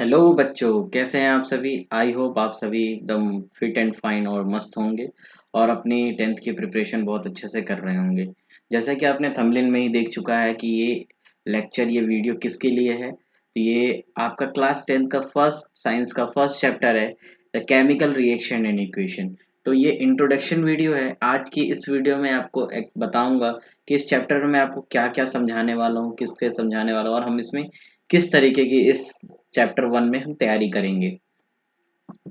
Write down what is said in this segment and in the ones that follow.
Hello बच्चों, कैसे हैं आप सभी। आई होप आप सभी एकदम फिट एंड फाइन और मस्त होंगे और अपनी 10th की प्रिपरेशन बहुत अच्छे से कर रहे होंगे। जैसा कि आपने थंबनेल में ही देख चुका है कि ये वीडियो किसके लिए है। तो ये आपका क्लास 10th का फर्स्ट साइंस का फर्स्ट चैप्टर है, the chemical reaction and equation. तो ये इंट्रोडक्शन वीडियो है। आज की इस वीडियो में आपको एक बताऊंगा कि इस चैप्टर में आपको क्या क्या समझाने वाला हूँ, किससे समझाने वाला हूँ और हम इसमें किस तरीके की इस चैप्टर 1 में हम तैयारी करेंगे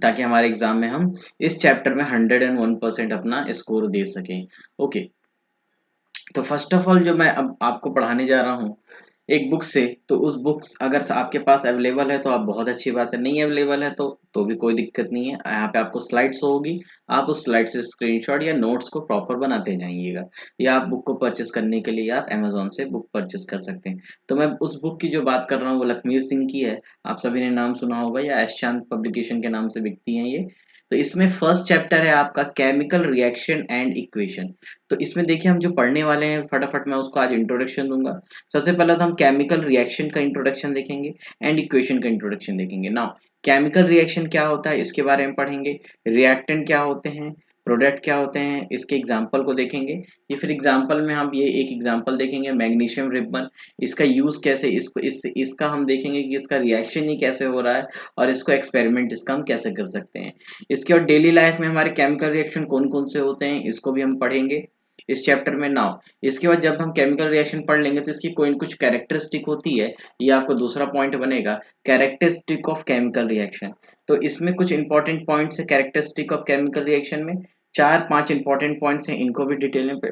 ताकि हमारे एग्जाम में हम इस चैप्टर में 101% अपना स्कोर दे सकें। ओके, तो फर्स्ट ऑफ ऑल जो मैं अब आपको पढ़ाने जा रहा हूँ एक बुक से, तो उस बुक्स अगर आपके पास अवेलेबल है तो आप बहुत अच्छी बात है, नहीं अवेलेबल है तो भी कोई दिक्कत नहीं है। यहाँ पे आपको स्लाइड्स होगी, आप उस स्लाइड से स्क्रीनशॉट या नोट्स को प्रॉपर बनाते जाइएगा, या आप बुक को परचेस करने के लिए आप अमेजोन से बुक परचेस कर सकते हैं। तो मैं उस बुक की जो बात कर रहा हूँ वो लखमीर सिंह की है। आप सभी ने नाम सुना होगा, या एशांत पब्लिकेशन के नाम से बिकती है ये। तो इसमें फर्स्ट चैप्टर है आपका केमिकल रिएक्शन एंड इक्वेशन। तो इसमें देखिए हम जो पढ़ने वाले हैं फटाफट मैं उसको आज इंट्रोडक्शन दूंगा। सबसे पहले तो हम केमिकल रिएक्शन का इंट्रोडक्शन देखेंगे एंड इक्वेशन का इंट्रोडक्शन देखेंगे। नाउ केमिकल रिएक्शन क्या होता है इसके बारे में पढ़ेंगे, रिएक्टेंट क्या होते हैं, प्रोडक्ट क्या होते हैं, इसके एग्जाम्पल को देखेंगे। ये फिर एग्जाम्पल में हम ये एक एग्जाम्पल देखेंगे मैग्नीशियम रिबन, इसका यूज कैसे, इसका हम देखेंगे कि इसका रिएक्शन ही कैसे हो रहा है और इसको एक्सपेरिमेंट इसका हम कैसे कर सकते हैं। इसके बाद डेली लाइफ में हमारे केमिकल रिएक्शन कौन कौन से होते हैं इसको भी हम पढ़ेंगे इस चैप्टर में। नाउ इसके बाद जब हम केमिकल रिएक्शन पढ़ लेंगे तो इसकी कोई कुछ कैरेक्टरिस्टिक होती है, ये आपको दूसरा पॉइंट बनेगा, कैरेक्टरिस्टिक ऑफ केमिकल रिएक्शन। तो इसमें कुछ इंपॉर्टेंट पॉइंट्स है कैरेक्टरिस्टिक ऑफ केमिकल रिएक्शन में, चार पांच इंपॉर्टेंट पॉइंट्स हैं, इनको भी डिटेल में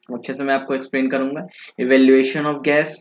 अच्छे से मैं आपको एक्सप्लेन करूंगा। Evaluation of gas,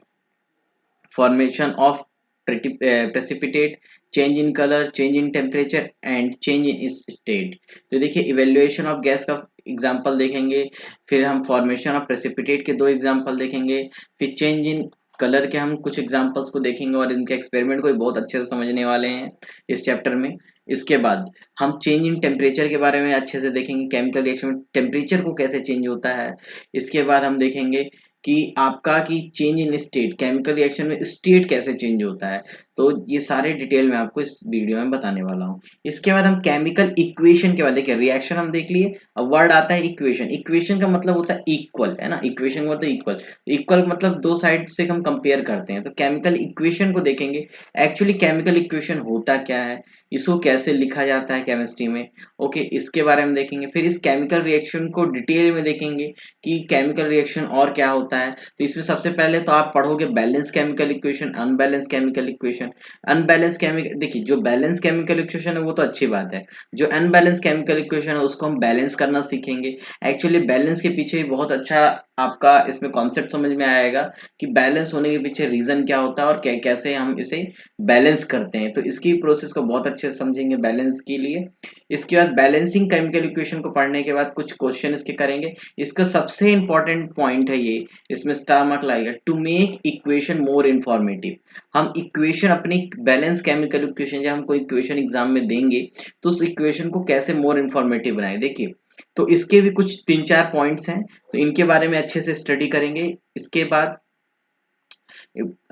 formation of precipitate, change in color, change in temperature and change in its state। तो देखिए इवेल्युएशन ऑफ गैस का एग्जांपल देखेंगे, फिर हम फॉर्मेशन ऑफ प्रेसिपिटेट के दो एग्जांपल देखेंगे, फिर चेंज इन कलर के हम कुछ एग्जांपल्स को देखेंगे और इनके एक्सपेरिमेंट को भी बहुत अच्छे से समझने वाले हैं इस चैप्टर में। इसके बाद हम चेंज इन टेम्परेचर के बारे में अच्छे से देखेंगे, केमिकल रिएक्शन में टेम्परेचर को कैसे चेंज होता है। इसके बाद हम देखेंगे कि आपका कि change in state, chemical reaction में स्टेट कैसे चेंज होता है। तो ये सारे डिटेल में आपको इस वीडियो में बताने वाला हूँ। इसके बाद हम केमिकल इक्वेशन के बाद देखिए, रिएक्शन हम देख लिए, अब वर्ड आता है इक्वेशन। इक्वेशन का मतलब होता है इक्वल, है ना, इक्वेशन का मतलब इक्वल। इक्वल मतलब दो साइड से हम कंपेयर करते हैं, तो केमिकल इक्वेशन को देखेंगे। एक्चुअली केमिकल इक्वेशन होता क्या है, इसको कैसे लिखा जाता है केमिस्ट्री में, ओके, इसके बारे में देखेंगे। फिर इस केमिकल रिएक्शन को डिटेल में देखेंगे कि केमिकल रिएक्शन और क्या होता है। तो इसमें सबसे पहले तो आप पढ़ोगे balance chemical equation, unbalance chemical equation. Unbalance chemical, देखिए जो बैलेंस केमिकल इक्वेशन है वो तो अच्छी बात है, जो अनबैलेंस केमिकल इक्वेशन है उसको हम बैलेंस करना सीखेंगे। एक्चुअली बैलेंस के पीछे भी बहुत अच्छा आपका इसमें कॉन्सेप्ट समझ में आएगा कि बैलेंस होने के पीछे रीजन क्या होता है और कैसे हम इसे बैलेंस करते हैं। तो इसकी प्रोसेस को बहुत अच्छे से समझेंगे बैलेंस के लिए। इसके बाद बैलेंसिंग केमिकल इक्वेशन को पढ़ने के बाद कुछ क्वेश्चन इसके करेंगे। इसका सबसे इंपॉर्टेंट पॉइंट है ये, इसमें स्टार मार्क लाएगा, to make equation more informative. हम इक्वेशन अपनी बैलेंस केमिकल इक्वेशन जब हम कोई इक्वेशन एग्जाम में देंगे तो उस इक्वेशन को कैसे मोर इंफॉर्मेटिव बनाए। देखिए तो इसके भी कुछ तीन चार पॉइंट्स हैं, तो इनके बारे में अच्छे से स्टडी करेंगे। इसके बाद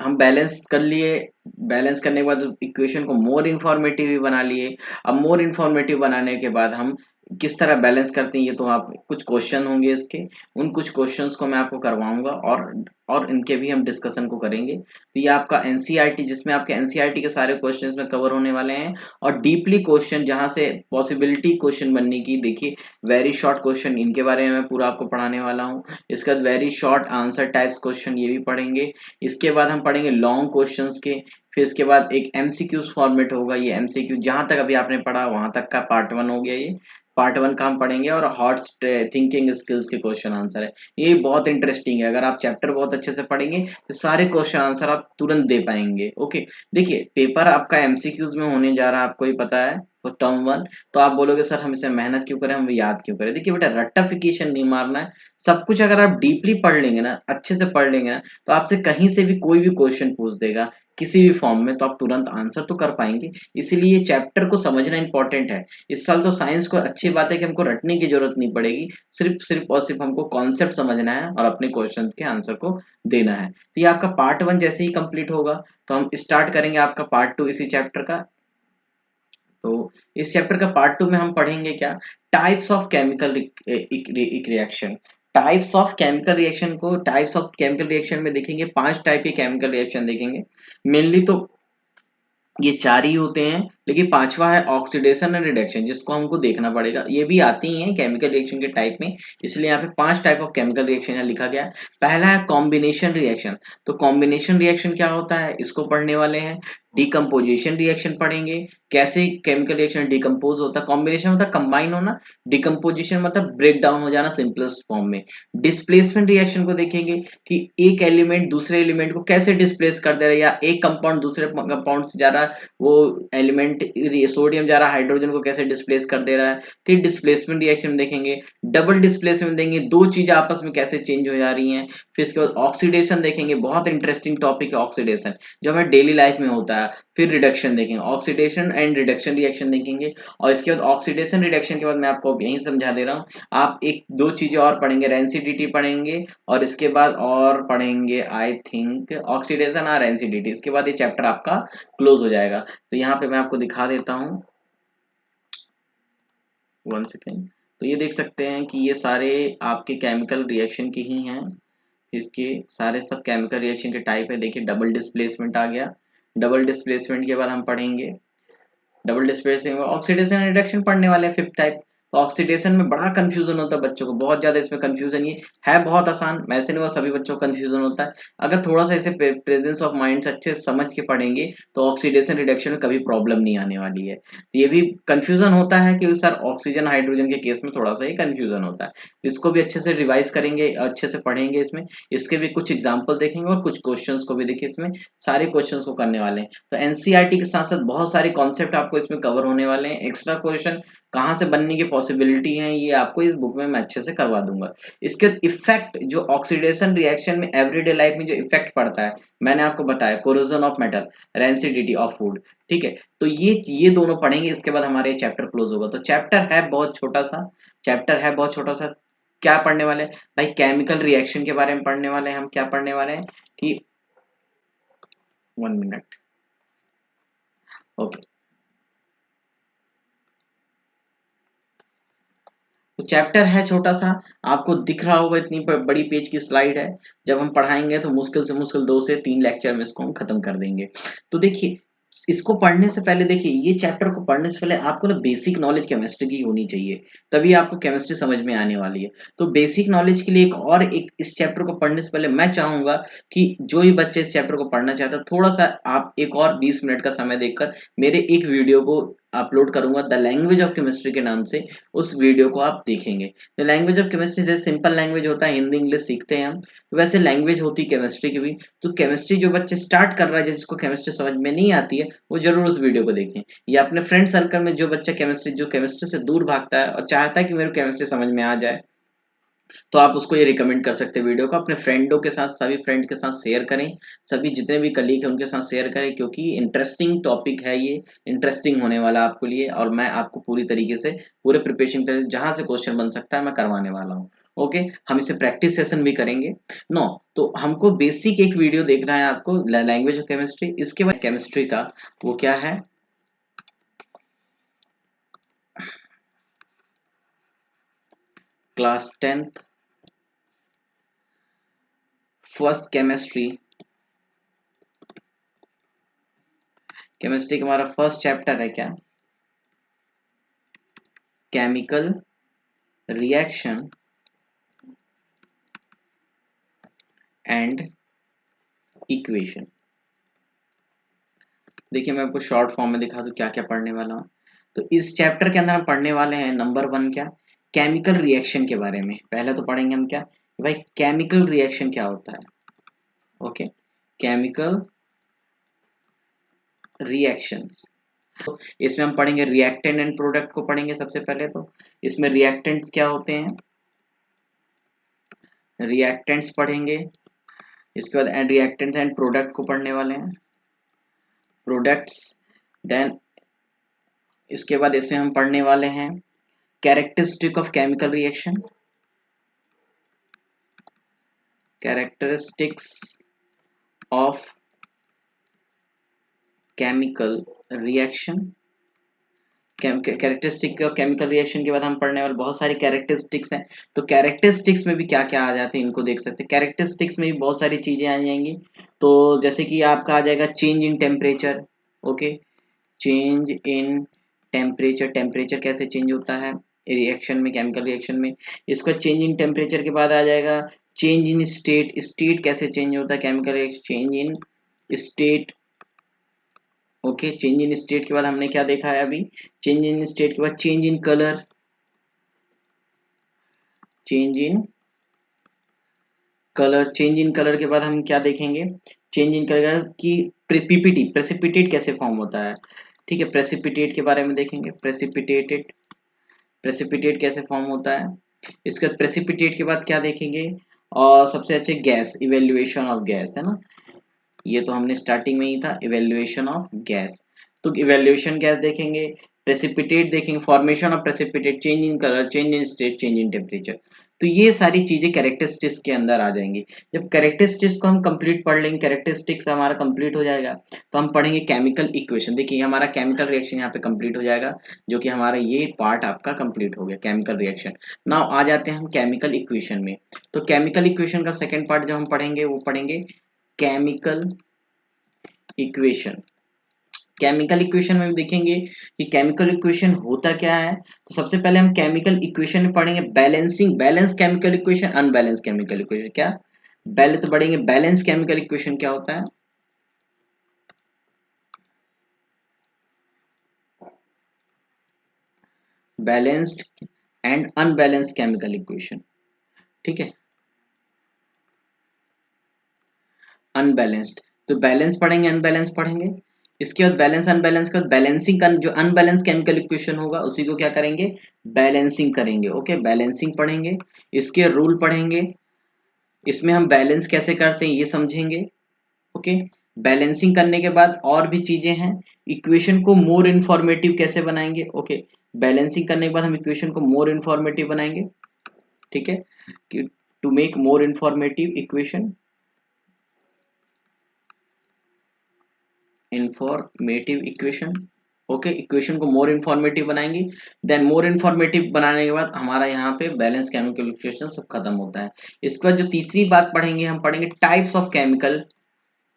हम बैलेंस कर लिए, बैलेंस करने के बाद इक्वेशन को मोर इंफॉर्मेटिव भी बना लिए। अब मोर इंफॉर्मेटिव बनाने के बाद हम किस तरह बैलेंस करते हैं, ये तो आप कुछ क्वेश्चन होंगे इसके, उन कुछ क्वेश्चंस को मैं आपको करवाऊंगा और इनके भी हम डिस्कशन को करेंगे। तो ये आपका एनसीईआरटी, जिसमें आपके एनसीईआरटी के सारे क्वेश्चंस में कवर होने वाले हैं, और डीपली क्वेश्चन जहां से पॉसिबिलिटी क्वेश्चन बनने की, देखिए वेरी शॉर्ट क्वेश्चन इनके बारे में मैं पूरा आपको पढ़ाने वाला हूँ। इसके बाद very short answer types question ये भी पढ़ेंगे। इसके बाद हम पढ़ेंगे लॉन्ग क्वेश्चंस के, फिर इसके बाद एक एमसीक्यूज फॉर्मेट होगा। ये एमसीक्यू जहां तक अभी आपने पढ़ा वहां तक का पार्ट 1 हो गया, ये पार्ट 1 का हम पढ़ेंगे, और हॉट थिंकिंग स्किल्स के क्वेश्चन आंसर है। ये बहुत इंटरेस्टिंग है, अगर आप चैप्टर बहुत अच्छे से पढ़ेंगे तो सारे क्वेश्चन आंसर आप तुरंत दे पाएंगे। ओके, देखिए पेपर आपका एमसीक्यूज में होने जा रहा है, आपको ही पता है, तो टर्म 1। तो आप बोलोगे सर हम इसे मेहनत क्यों करें, हम याद क्यों करें। देखिए बेटा, रट्टाफिकेशन नहीं मारना है, सब कुछ अगर आप डीपली पढ़ लेंगे ना, अच्छे से पढ़ लेंगे ना, तो आपसे कहीं से भी कोई भी क्वेश्चन पूछ देगा, किसी भी फॉर्म में, तो आप तुरंत आंसर तो कर पाएंगे। इसीलिए चैप्टर को समझना इंपॉर्टेंट है। इस साल तो साइंस को अच्छी बात है कि हमको रटने की जरूरत नहीं पड़ेगी, सिर्फ और सिर्फ हमको कॉन्सेप्ट समझना है और अपने क्वेश्चन के आंसर को देना है। तो ये आपका पार्ट 1 जैसे ही कंप्लीट होगा तो हम स्टार्ट करेंगे आपका पार्ट 2 इसी चैप्टर का। तो इस चैप्टर का पार्ट 2 में हम पढ़ेंगे क्या, types of chemical reaction. Types of chemical reaction में देखेंगे 5 टाइप के केमिकल रिएक्शन देखेंगे। मेनली तो ये 4 ही होते हैं, लेकिन पांचवा है ऑक्सीडेशन एंड रिडक्शन, जिसको हमको देखना पड़ेगा। ये भी आती ही है केमिकल रिएक्शन के टाइप में, इसलिए यहाँ पे 5 टाइप ऑफ केमिकल रिएक्शन यहाँ लिखा गया है। पहला है कॉम्बिनेशन रिएक्शन। तो कॉम्बिनेशन रिएक्शन क्या होता है, इसको पढ़ने वाले हैं। डिकम्पोजिशन रिएक्शन पढ़ेंगे, कैसे केमिकल रिएक्शन डिकम्पोज होता है। कॉम्बिनेशन मतलब कंबाइन होना, डिकम्पोजिशन मतलब ब्रेक डाउन हो जाना सिंपलेस्ट फॉर्म में। डिस्प्लेसमेंट रिएक्शन को देखेंगे कि एक एलिमेंट दूसरे एलिमेंट को कैसे डिस्प्लेस कर दे रहा है, या एक कंपाउंड दूसरे कंपाउंड से जा रहा है, वो एलिमेंट सोडियम जा रहा है हाइड्रोजन को कैसे डिस्प्लेस कर दे रहा है। फिर डिस्प्लेसमेंट रिएक्शन देखेंगे, डबल डिस्प्लेसमेंट देंगे, दो चीजें आपस में कैसे चेंज हो जा रही हैं। फिर इसके बाद ऑक्सीडेशन देखेंगे, बहुत इंटरेस्टिंग टॉपिक है ऑक्सीडेशन, जो हमारे डेली लाइफ में होता है। फिर रिडक्शन देखेंगे, ऑक्सीडेशन एंड रिडक्शन रिएक्शन देखेंगे। और इसके बाद ऑक्सीडेशन रिडक्शन के बाद मैं आपको यही समझा दे रहा हूँ, आप एक दो चीजें और पढ़ेंगे, रेंसिडिटी पढ़ेंगे, और इसके बाद और पढ़ेंगे आई थिंक ऑक्सीडेशन और रेंसिडिटी। इसके बाद ये चैप्टर आपका क्लोज हो जाएगा। तो यहाँ पे मैं आपको दिखा देता हूँ, 1 सेकेंड। तो ये देख सकते हैं कि ये सारे आपके केमिकल रिएक्शन के ही हैं। इसके सारे सब केमिकल रिएक्शन के टाइप है। देखिए डबल डिस्प्लेसमेंट आ गया। डबल डिस्प्लेसमेंट के बाद हम पढ़ेंगे डबल डिस्प्लेसमेंट, ऑक्सीडेशन रिडक्शन पढ़ने वाले हैं 5th टाइप। तो ऑक्सीडेशन में बड़ा कंफ्यूजन होता है बच्चों को, बहुत ज्यादा इसमें कंफ्यूजन। ये है बहुत आसान, मैं ऐसे नहीं हुआ सभी बच्चों को कंफ्यूजन होता है। अगर थोड़ा सा इसे प्रेजेंस ऑफ माइंड से अच्छे से समझ के पढ़ेंगे तो ऑक्सीडेशन रिडक्शन में कभी प्रॉब्लम नहीं आने वाली है। तो ये भी कंफ्यूजन होता है कि सर ऑक्सीजन हाइड्रोजन के केस में थोड़ा सा ये कंफ्यूजन होता है। तो इसको भी अच्छे से रिवाइज करेंगे, अच्छे से पढ़ेंगे इसमें। इसके भी कुछ एग्जाम्पल देखेंगे और कुछ क्वेश्चंस को भी देखिए, इसमें सारे क्वेश्चंस को करने वाले हैं। तो एनसीईआरटी के साथ साथ बहुत सारे कॉन्सेप्ट आपको इसमें कवर होने वाले हैं। एक्स्ट्रा क्वेश्चन कहाँ से बनने की पॉसिबिलिटी है, ये आपको इस बुक में मैं अच्छे से करवा दूंगा। इसके इफेक्ट जो ऑक्सीडेशन रिएक्शन में एवरीडे लाइफ में जो इफेक्ट पड़ता है, मैंने आपको बताया corrosion of metal, rancidity of food, ठीक है। तो ये दोनों पढ़ेंगे, इसके बाद हमारे चैप्टर क्लोज होगा। तो चैप्टर है बहुत छोटा सा, क्या पढ़ने वाले हैं भाई, केमिकल रिएक्शन के बारे में पढ़ने वाले हैं हम। क्या पढ़ने वाले हैं कि 1 मिनट, ओके। तो चैप्टर है छोटा सा, आपको दिख रहा होगा इतनी बड़ी पेज की स्लाइड है। जब हम पढ़ाएंगे तो मुश्किल से मुश्किल 2 से 3 लेक्चर में इसको हम खत्म कर देंगे। तो देखिए, इसको पढ़ने से पहले देखिए, ये चैप्टर को पढ़ने से पहले आपको ना बेसिक नॉलेज केमिस्ट्री की होनी चाहिए, तभी आपको केमिस्ट्री समझ में आने वाली है। तो बेसिक नॉलेज के लिए एक इस चैप्टर को पढ़ने से पहले मैं चाहूंगा कि जो भी बच्चे इस चैप्टर को पढ़ना चाहता है, थोड़ा सा आप एक और 20 मिनट का समय देकर मेरे एक वीडियो को अपलोड करूंगा द लैंग्वेज ऑफ केमिस्ट्री के नाम से, उस वीडियो को आप देखेंगे। तो लैंग्वेज ऑफ केमिस्ट्री जैसे सिंपल लैंग्वेज होता है, हिंदी इंग्लिश सीखते हैं हम, तो वैसे लैंग्वेज होती है केमिस्ट्री की भी। तो केमिस्ट्री जो बच्चे स्टार्ट कर रहा है, जिसको केमिस्ट्री समझ में नहीं आती है, वो जरूर उस वीडियो को देखें। या अपने फ्रेंड सर्कल में जो बच्चा केमिस्ट्री से दूर भागता है और चाहता है कि मेरे केमिस्ट्री समझ में आ जाए, तो आप उसको ये रिकमेंड कर सकते हैं वीडियो को। अपने फ्रेंडों के साथ, सभी फ्रेंड के साथ शेयर करें, सभी जितने भी कलीग हैं उनके साथ शेयर करें, क्योंकि इंटरेस्टिंग टॉपिक है ये, इंटरेस्टिंग होने वाला आपके लिए। और मैं आपको पूरी तरीके से पूरे प्रिपरेशन कर, जहां से क्वेश्चन बन सकता है मैं करवाने वाला हूँ। ओके, हम इसे प्रैक्टिस सेशन भी करेंगे। नो, तो हमको बेसिक एक वीडियो देखना है आपको, लैंग्वेज ऑफ केमिस्ट्री। इसके बाद केमिस्ट्री का वो क्या है, class 10th first chemistry. Chemistry का हमारा फर्स्ट चैप्टर है क्या, केमिकल रिएक्शन एंड इक्वेशन। देखिए मैं आपको शॉर्ट फॉर्म में दिखा दूं क्या क्या पढ़ने वाला हूँ। तो इस चैप्टर के अंदर हम पढ़ने वाले हैं नंबर 1 क्या, केमिकल रिएक्शन के बारे में। पहले तो पढ़ेंगे हम क्या, भाई केमिकल रिएक्शन क्या होता है। Okay, chemical reactions. तो इसमें हम पढ़ेंगे रिएक्टेंट एंड प्रोडक्ट को पढ़ेंगे सबसे पहले। तो इसमें रिएक्टेंट्स क्या होते हैं, रिएक्टेंट्स पढ़ेंगे। इसके बाद रिएक्टेंट्स एंड प्रोडक्ट को पढ़ने वाले हैं। प्रोडक्ट्स। देन इसके बाद इसमें हम पढ़ने वाले हैं characteristic of chemical reaction, characteristics of chemical reaction. Characteristic of chemical reaction के बाद हम पढ़ने वाले बहुत सारी कैरेक्टरिस्टिक्स हैं। तो कैरेक्टरिस्टिक्स में भी क्या क्या आ जाते हैं इनको देख सकते हैं। कैरेक्टरिस्टिक्स में भी बहुत सारी चीजें आ जाएंगी। तो जैसे कि आपका आ जाएगा change in temperature. Okay, change in temperature, temperature कैसे चेंज होता है रिएक्शन में, केमिकल रिएक्शन में। इसका चेंज इन टेम्परेचर के बाद आ जाएगा चेंज इन स्टेट, स्टेट कैसे चेंज होता है chemical reaction, change in state. Okay, change in state के बाद हमने क्या देखा है अभी, चेंज इन स्टेट के बाद change in colour, change in colour, change in colour के बाद हम क्या देखेंगे, चेंज इन कलर की पीपीटी, प्रेसिपिटेट कैसे फॉर्म होता है। ठीक है, प्रेसिपिटेट के बारे में देखेंगे, प्रेसिपिटेटेड, प्रेसिपिटेट कैसे फॉर्म होता है। इसके बाद प्रेसिपिटेट के बाद क्या देखेंगे, और सबसे अच्छे गैस, इवेल्युएशन ऑफ गैस है ना, ये तो हमने स्टार्टिंग में ही था, इवेल्युएशन ऑफ गैस। तो इवेल्युएशन गैस देखेंगे, प्रेसिपिटेट देखेंगे, formation of precipitate, change in colour, change in state, change in temperature. तो ये सारी चीजें कैरेक्टरिस्टिक्स के अंदर आ जाएंगी। जब कैरेक्टरिस्टिक्स को हम कंप्लीट पढ़ लेंगे, कैरेक्टरिस्टिक्स हमारा कंप्लीट हो जाएगा, तो हम पढ़ेंगे केमिकल इक्वेशन। देखिए हमारा केमिकल रिएक्शन यहाँ पे कंप्लीट हो जाएगा, जो कि हमारा ये पार्ट आपका कंप्लीट हो गया केमिकल रिएक्शन। नाउ आ जाते हैं हम केमिकल इक्वेशन में। तो केमिकल इक्वेशन का सेकेंड पार्ट जो हम पढ़ेंगे वो पढ़ेंगे केमिकल इक्वेशन। केमिकल इक्वेशन में भी देखेंगे कि केमिकल इक्वेशन होता क्या है। तो सबसे पहले हम केमिकल इक्वेशन में पढ़ेंगे balancing, balance chemical equation, unbalance chemical equation. क्या पहले तो पढ़ेंगे बैलेंस केमिकल इक्वेशन क्या होता है, balanced and unbalanced chemical equation. ठीक है, अनबैलेंस्ड, तो बैलेंस पढ़ेंगे, अनबैलेंस पढ़ेंगे। इसके बाद बैलेंस अनबैलेंस का बैलेंसिंग का जो अनबैलेंस केमिकल इक्वेशन होगा उसी को क्या करेंगे, बैलेंसिंग करेंगे। ओके, बैलेंसिंग पढ़ेंगे, इसके रूल पढ़ेंगे, इसमें हम बैलेंस कैसे करते हैं ये समझेंगे। ओके, बैलेंसिंग करने के बाद और भी चीजें हैं, इक्वेशन को मोर इन्फॉर्मेटिव कैसे बनाएंगे। ओके, बैलेंसिंग करने के बाद हम इक्वेशन को मोर इन्फॉर्मेटिव बनाएंगे। ठीक है, कि to make more informative equation, informative equation. Okay, equation को मोर इन्फॉर्मेटिव बनाएंगे। देन मोर इन्फॉर्मेटिव बनाने के बाद हमारा यहाँ पे बैलेंस केमिकल इक्वेशन सब खत्म होता है। इसके बाद जो तीसरी बात पढ़ेंगे, हम पढ़ेंगे types of chemical,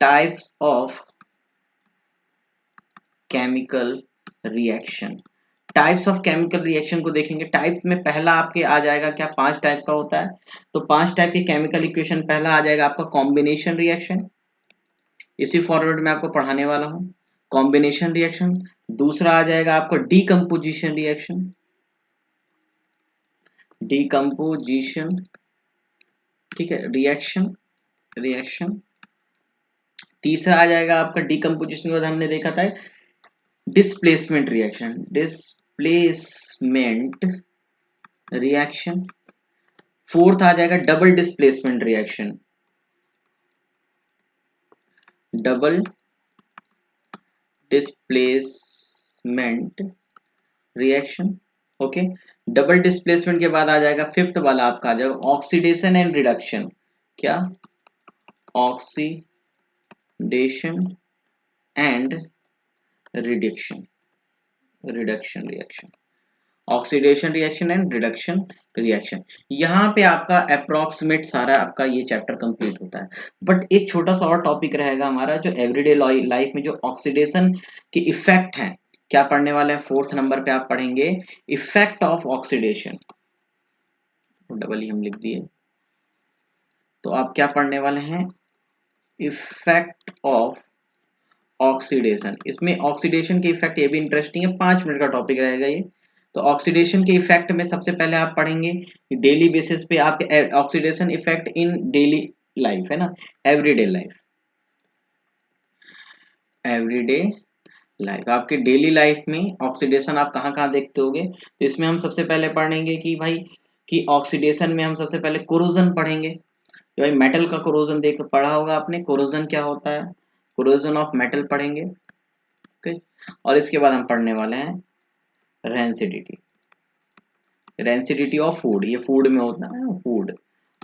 types of chemical reaction. Types of chemical reaction को देखेंगे। टाइप में पहला आपके आ जाएगा क्या, 5 टाइप का होता है। तो 5 टाइप के केमिकल इक्वेशन, पहला आ जाएगा आपका कॉम्बिनेशन रिएक्शन, इसी फॉर्मेट में आपको पढ़ाने वाला हूं, कॉम्बिनेशन रिएक्शन। दूसरा आ जाएगा आपको डीकम्पोजिशन रिएक्शन, डीकम्पोजिशन, ठीक है, रिएक्शन, रिएक्शन। तीसरा आ जाएगा आपका डीकम्पोजिशन के बाद हमने देखा था displacement reaction, displacement reaction. Fourth आ जाएगा double displacement reaction, double displacement reaction. Okay, double displacement के बाद आ जाएगा फिफ्थ वाला आपका आ जाएगा ऑक्सीडेशन एंड रिडक्शन। क्या, oxidation and reduction, reduction reaction, oxidation reaction and reduction reaction. यहाँ पे आपका अप्रोक्सीमेट सारा आपका ये चैप्टर कंप्लीट होता है। बट एक छोटा सा और टॉपिक रहेगा हमारा जो एवरीडे लाइफ में जो ऑक्सीडेशन के इफेक्ट हैं, क्या पढ़ने वाले हैं, फोर्थ नंबर पे आप पढ़ेंगे इफेक्ट ऑफ ऑक्सीडेशन, डबल ही हम लिख दिए। तो आप क्या पढ़ने वाले हैं, इफेक्ट ऑफ ऑक्सीडेशन। इसमें ऑक्सीडेशन के इफेक्ट, ये भी इंटरेस्टिंग है, 5 मिनट का टॉपिक रहेगा ये। तो ऑक्सीडेशन के इफेक्ट में सबसे पहले आप पढ़ेंगे डेली बेसिस पे आपके oxidation effect in daily life है ना, एवरीडे लाइफ, एवरीडे लाइफ, आपके डेली लाइफ में ऑक्सीडेशन आप कहाँ कहाँ देखते होगे। तो इसमें हम सबसे पहले पढ़ेंगे कि भाई कि ऑक्सीडेशन में हम सबसे पहले कोरोजन पढ़ेंगे। तो भाई मेटल का कोरोजन देख पढ़ा होगा आपने, कोरोजन क्या होता है, कोरोजन ऑफ मेटल पढ़ेंगे। ओके। और इसके बाद हम पढ़ने वाले हैं रेंसिडिटी, रेंसिडिटी ऑफ फूड, ये फूड में होता है फूड।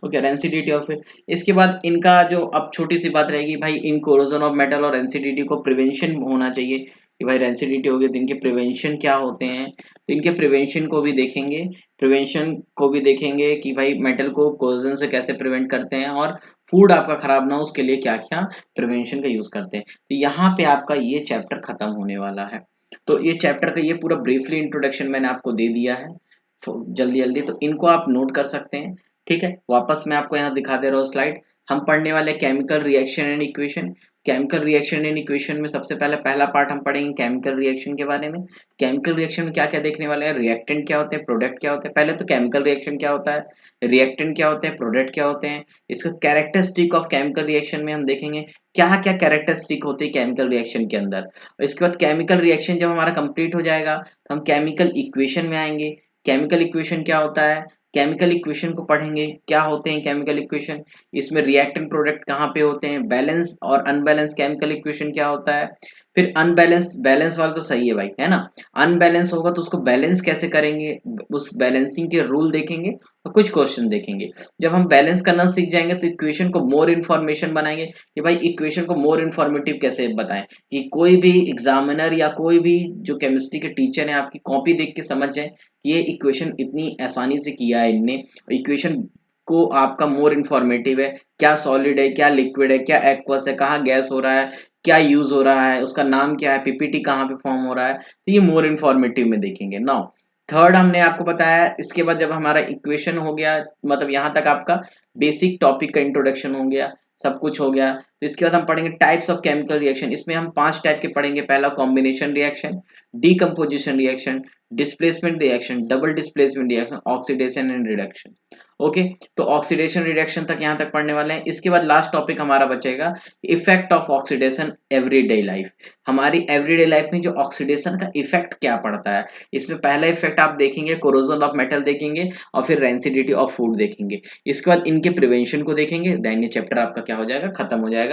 Okay, rancidity of. इसके बाद इनका जो अब छोटी सी बात रहेगी भाई, इन कोरोजन ऑफ मेटल और रेंसिडिटी को प्रिवेंशन होना चाहिए कि भाई रेंसिडिटी होगी तो इनके प्रिवेंशन क्या होते हैं, तो इनके प्रिवेंशन को भी देखेंगे, प्रिवेंशन को भी देखेंगे कि भाई मेटल को कोरोजन से कैसे प्रिवेंट करते हैं और फूड आपका खराब ना हो उसके लिए क्या क्या प्रिवेंशन का यूज करते हैं। तो यहाँ पे आपका ये चैप्टर खत्म होने वाला है। तो ये चैप्टर का ये पूरा ब्रीफली इंट्रोडक्शन मैंने आपको दे दिया है जल्दी जल्दी, तो इनको आप नोट कर सकते हैं। ठीक है, वापस मैं आपको यहाँ दिखा दे रहा हूँ स्लाइड। हम पढ़ने वाले chemical reaction and equation. Chemical reaction and equation में सबसे पहले पहला पार्ट हम पढ़ेंगे केमिकल रिएक्शन के बारे में। केमिकल रिएक्शन में क्या क्या देखने वाले हैं, रिएक्टेंट क्या होते हैं, प्रोडक्ट क्या होते हैं। पहले तो केमिकल रिएक्शन क्या होता है, रिएक्टेंट क्या होते हैं, प्रोडक्ट क्या होते हैं। इसका कैरेक्टरिस्टिक ऑफ केमिकल रिएक्शन में हम देखेंगे क्या क्या कैरेक्टरिस्टिक होती है केमिकल रिएक्शन के अंदर। इसके बाद केमिकल रिएक्शन जब हमारा कंप्लीट हो जाएगा तो हम केमिकल इक्वेशन में आएंगे। केमिकल इक्वेशन क्या होता है, केमिकल इक्वेशन को पढ़ेंगे क्या होते हैं केमिकल इक्वेशन, इसमें रिएक्टेंट प्रोडक्ट कहाँ पे होते हैं, बैलेंस और अनबैलेंस केमिकल इक्वेशन क्या होता है। फिर अनबैलेंस, बैलेंस वाला तो सही है भाई, है ना। अनबैलेंस होगा तो उसको बैलेंस कैसे करेंगे, उस बैलेंसिंग के रूल देखेंगे और कुछ क्वेश्चन देखेंगे। जब हम बैलेंस करना सीख जाएंगे तो इक्वेशन को मोर इन्फॉर्मेशन बनाएंगे कि भाई इक्वेशन को मोर इन्फॉर्मेटिव कैसे बताएं, कि कोई भी एग्जामिनर या कोई भी जो केमिस्ट्री के टीचर है आपकी कॉपी देख के समझ जाए कि ये इक्वेशन इतनी आसानी से किया है इनने। इक्वेशन को आपका मोर इन्फॉर्मेटिव है, क्या सॉलिड है, क्या लिक्विड है, क्या एक्वस है, कहाँ गैस हो रहा है, क्या यूज हो रहा है, उसका नाम क्या है, पीपीटी कहाँ पे फॉर्म हो रहा है, तो ये मोर इन्फॉर्मेटिव में देखेंगे। नाउ थर्ड हमने आपको बताया, इसके बाद जब हमारा इक्वेशन हो गया, मतलब यहाँ तक आपका बेसिक टॉपिक का इंट्रोडक्शन हो गया, सब कुछ हो गया। तो इसके बाद हम पढ़ेंगे टाइप्स ऑफ केमिकल रिएक्शन। इसमें हम 5 टाइप के पढ़ेंगे। पहला combination reaction, decomposition reaction, displacement reaction, double displacement reaction, oxidation and reduction. Okay, तो ऑक्सीडेशन रिडक्शन तक यहाँ तक पढ़ने वाले हैं। इसके बाद लास्ट टॉपिक हमारा बचेगा effect of oxidation everyday life, हमारी एवरीडे लाइफ में जो ऑक्सीडेशन का इफेक्ट क्या पड़ता है। इसमें पहला इफेक्ट आप देखेंगे कोरोजन ऑफ मेटल देखेंगे और फिर रेंसिडिटी ऑफ फूड देखेंगे। इसके बाद इनके प्रिवेंशन को देखेंगे, देन ये चैप्टर आपका क्या हो जाएगा, खत्म हो जाएगा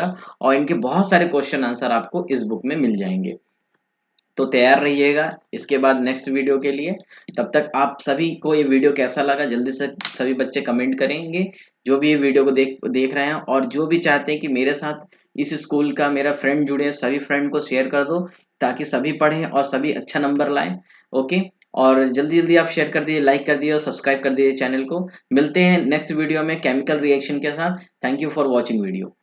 और इनके बहुत सारे क्वेश्चन आंसर आपको इस बुक में मिल जाएंगे। तो तैयार रहिएगा इसके बाद नेक्स्ट वीडियो के लिए। तब तक आप सभी को ये वीडियो कैसा लगा जल्दी से सभी बच्चे कमेंट करेंगे, जो भी ये वीडियो को देख रहे हैं, और जो भी चाहते हैं कि मेरे साथ इस स्कूल का मेरा फ्रेंड जुड़े, सभी फ्रेंड को शेयर कर दो ताकि सभी पढ़ें और सभी अच्छा नंबर लाएं। ओके, और जल्दी जल्दी आप शेयर कर दिए, लाइक कर दिए और सब्सक्राइब कर दिए चैनल को। मिलते हैं नेक्स्ट वीडियो में केमिकल रिएक्शन के साथ। Thank you for watching video.